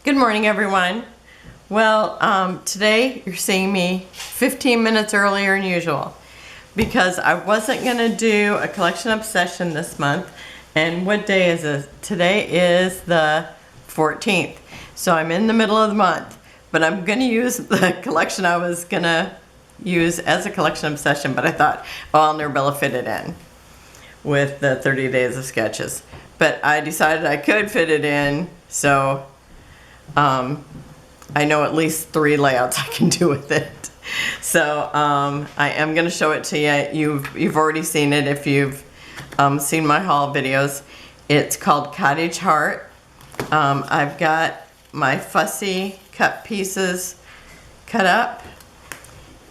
Good morning, everyone. Well, today you're seeing me 15 minutes earlier than usual because I wasn't going to do a collection obsession this month. And what day is it? Today is the 14th. So I'm in the middle of the month, but I'm going to use the collection I was going to use as a collection obsession, but I thought, oh, I'll never fit it in with the 30 days of sketches. But I decided I could fit it in, so I know at least 3 layouts I can do with it. So I am going to show it to you. You've already seen it if you've seen my haul videos. It's called Cottage Heart. I've got my fussy cut pieces cut up,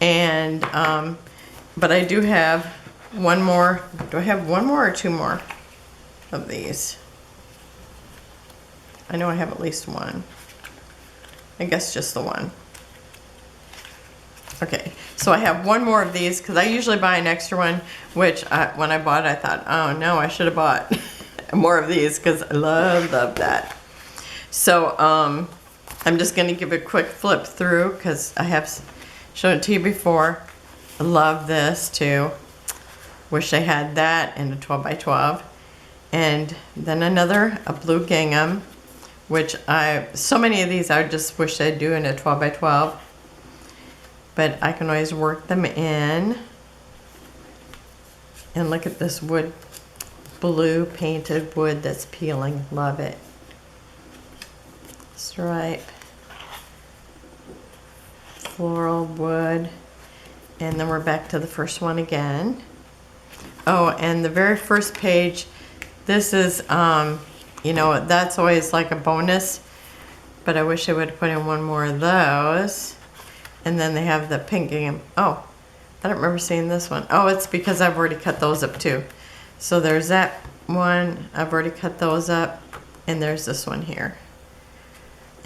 and but I do have one more. Do I have one more or 2 more of these? I know I have at least one. I guess just the one. Okay, so I have one more of these because I usually buy an extra one, which when I bought it, I thought, oh no, I should have bought more of these because I love that. So I'm just going to give a quick flip through because I have shown it to you before. I love this too. Wish I had that in a 12 by 12. And then a blue gingham, which so many of these I just wish I'd do in a 12 by 12. But I can always work them in. And look at this wood, blue painted wood that's peeling. Love it. Stripe. Floral wood. And then we're back to the first one again. Oh, and the very first page, this is, you know, that's always like a bonus, but I wish I would have put in one more of those. And then they have the pink gingham. Oh, I don't remember seeing this one. Oh, it's because I've already cut those up too. So there's that one. I've already cut those up. And there's this one here.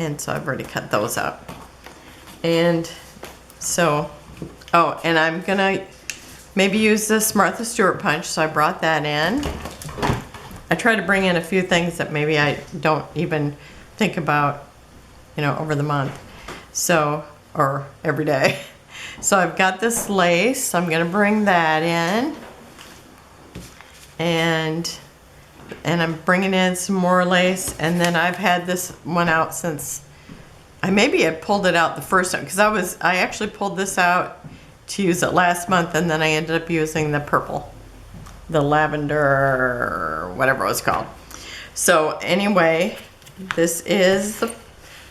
And so I've already cut those up. And so, oh, and I'm gonna maybe use this Martha Stewart punch, so I brought that in. I try to bring in a few things that maybe I don't even think about, you know, over the month. So, or every day. So I've got this lace, I'm gonna bring that in. And I'm bringing in some more lace, and then I've had this one out since, I maybe had pulled it out the first time, because I actually pulled this out to use it last month, and then I ended up using the purple, the lavender, whatever it was called. So anyway, this is the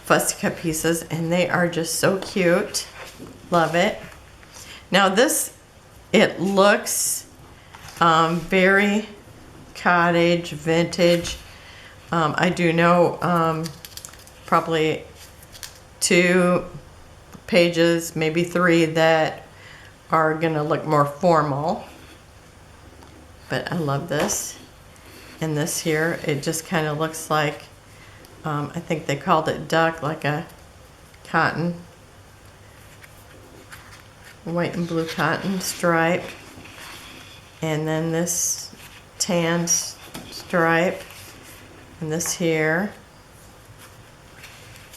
fussy cut pieces, and they are just so cute. Love it. Now this, it looks very cottage, vintage. I do know probably 2 pages, maybe 3 that are gonna look more formal, but I love this. And this here, it just kind of looks like, I think they called it duck, like a cotton, white and blue cotton stripe, and then this tan stripe, and this here.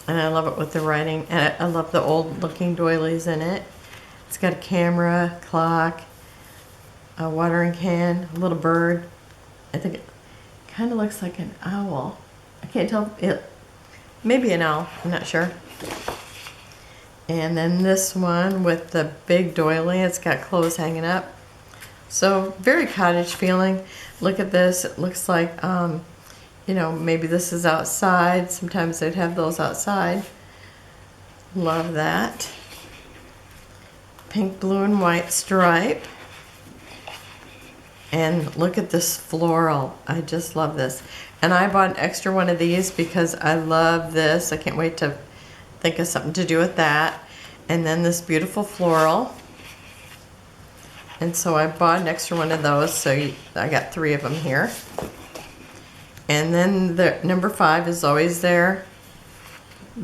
And I love it with the writing, and I love the old looking doilies in it. It's got a camera, clock, a watering can, a little bird. I think it kind of looks like an owl. I can't tell. Maybe an owl, I'm not sure. And then this one with the big doily, it's got clothes hanging up. So very cottage feeling. Look at this, it looks like, you know, maybe this is outside. Sometimes they'd have those outside. Love that. Pink, blue, and white stripe. And look at this floral. I just love this. And I bought an extra one of these because I love this. I can't wait to think of something to do with that. And then this beautiful floral. And so I bought an extra one of those. So I got 3 of them here. And then the number 5 is always there.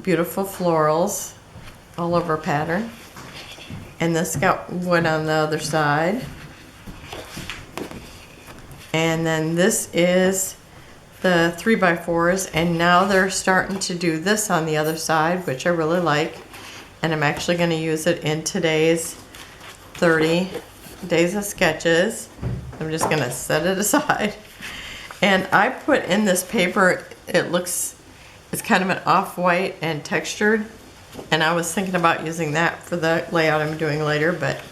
Beautiful florals all over pattern. And this got wood on the other side. And then this is the 3x4s, and now they're starting to do this on the other side, which I really like. And I'm actually going to use it in today's 30 days of sketches. I'm just going to set it aside. And I put in this paper, it's kind of an off-white and textured. And I was thinking about using that for the layout I'm doing later, but,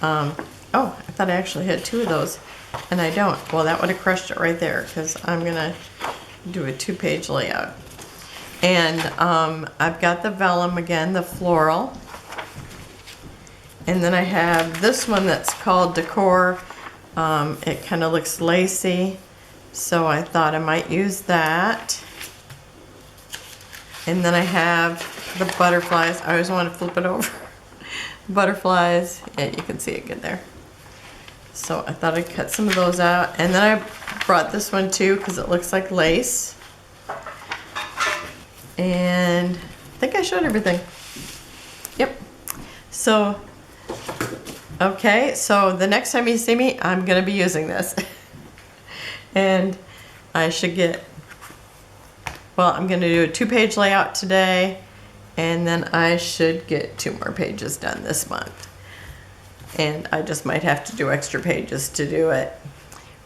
oh, I thought I actually had 2 of those. And I don't. Well, that would have crushed it right there, because I'm going to do a 2-page layout. And I've got the vellum again, the floral. And then I have this one that's called Decor. It kind of looks lacy, so I thought I might use that. And then I have the butterflies. I always want to flip it over. Butterflies. Yeah, you can see it good there. So I thought I'd cut some of those out. And then I brought this one too because it looks like lace. And I think I showed everything. Yep. So, okay, so the next time you see me, I'm going to be using this. And I should get, well, I'm going to do a 2-page layout today. And then I should get 2 more pages done this month. And I just might have to do extra pages to do it,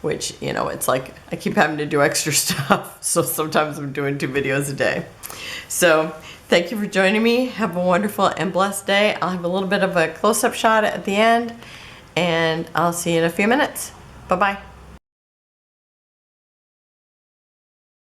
which, you know, it's like I keep having to do extra stuff. So sometimes I'm doing 2 videos a day. So thank you for joining me. Have a wonderful and blessed day. I'll have a little bit of a close-up shot at the end, and I'll see you in a few minutes. Bye-bye.